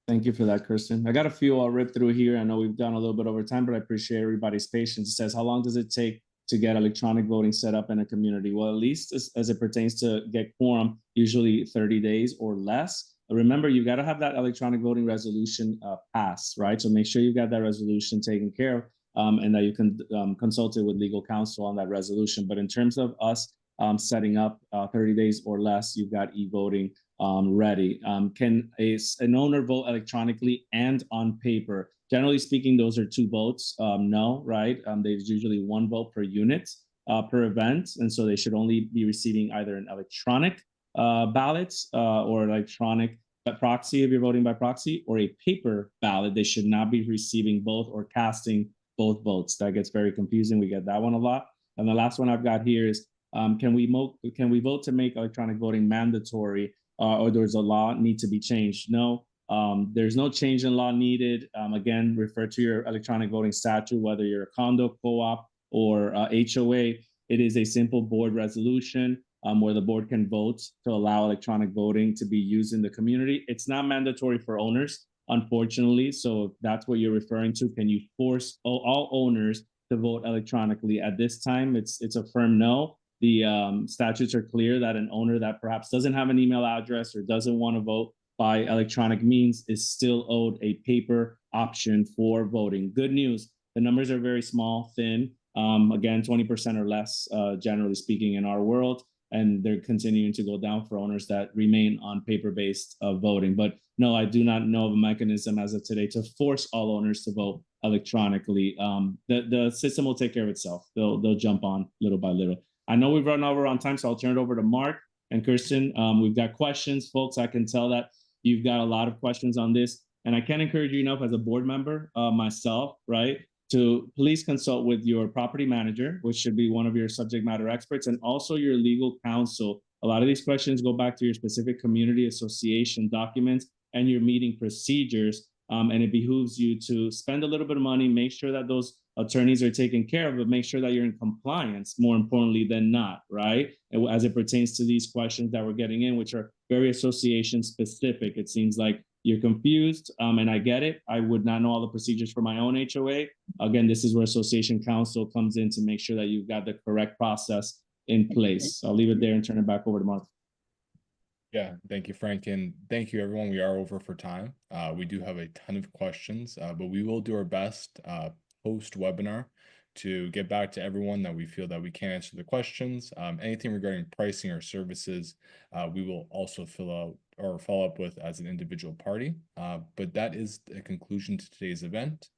Thank you for that, Kirsten. I got a few I'll rip through here. I know we've gone a little bit over time, but I appreciate everybody's patience. It says, how long does it take to get electronic voting set up in a community? Well, at least as it pertains to get quorum, usually 30 days or less. Remember, you got to have that electronic voting resolution passed, right? So make sure you got that resolution taken care of, and that you can consult it with legal counsel on that resolution. But in terms of us setting up 30 days or less, you've got e-voting ready. Can an owner vote electronically and on paper? Generally speaking, those are 2 votes. No, right? There's usually 1 vote per unit per event. And so they should only be receiving either an electronic ballots or electronic proxy if you're voting by proxy, or a paper ballot. They should not be receiving both or casting both votes. That gets very confusing. We get that one a lot. And the last one I've got here is, can we vote to make electronic voting mandatory, or does a law need to be changed? No, there's no change in law needed. Again, refer to your electronic voting statute, whether you're a condo, co-op, or HOA. It is a simple board resolution where the board can vote to allow electronic voting to be used in the community. It's not mandatory for owners, unfortunately. So if that's what you're referring to, can you force all owners to vote electronically? At this time, it's a firm no. The statutes are clear that an owner that perhaps doesn't have an email address or doesn't want to vote by electronic means is still owed a paper option for voting. Good news, the numbers are very small, thin. Again, 20% or less, generally speaking, in our world. And they're continuing to go down for owners that remain on paper-based voting. But no, I do not know of a mechanism as of today to force all owners to vote electronically. The system will take care of itself. They'll jump on little by little. I know we've run over on time, so I'll turn it over to Mark and Kirsten. We've got questions, folks. I can tell that you've got a lot of questions on this. And I can't encourage you enough as a board member, myself, right, to please consult with your property manager, which should be one of your subject matter experts, and also your legal counsel. A lot of these questions go back to your specific community association documents and your meeting procedures. And it behooves you to spend a little bit of money, make sure that those attorneys are taken care of, but make sure that you're in compliance, more importantly than not, right? As it pertains to these questions that we're getting in, which are very association specific. It seems like you're confused, and I get it. I would not know all the procedures for my own HOA. Again, this is where association counsel comes in to make sure that you've got the correct process in place. So I'll leave it there and turn it back over to Mark. Yeah, thank you, Frank, and thank you, everyone. We are over for time. We do have a ton of questions, but we will do our best post-webinar to get back to everyone that we feel that we can answer the questions. Anything regarding pricing or services, we will also fill out or follow up with as an individual party. But that is the conclusion to today's event.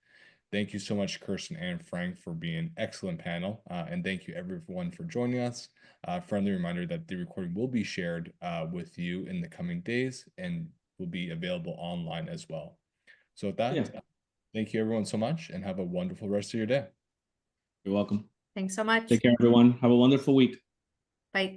Thank you so much, Kirsten and Frank, for being an excellent panel. And thank you, everyone, for joining us. Friendly reminder that the recording will be shared with you in the coming days and will be available online as well. So with that, thank you, everyone, so much, and have a wonderful rest of your day. You're welcome. Thanks so much. Take care, everyone. Have a wonderful week. Bye.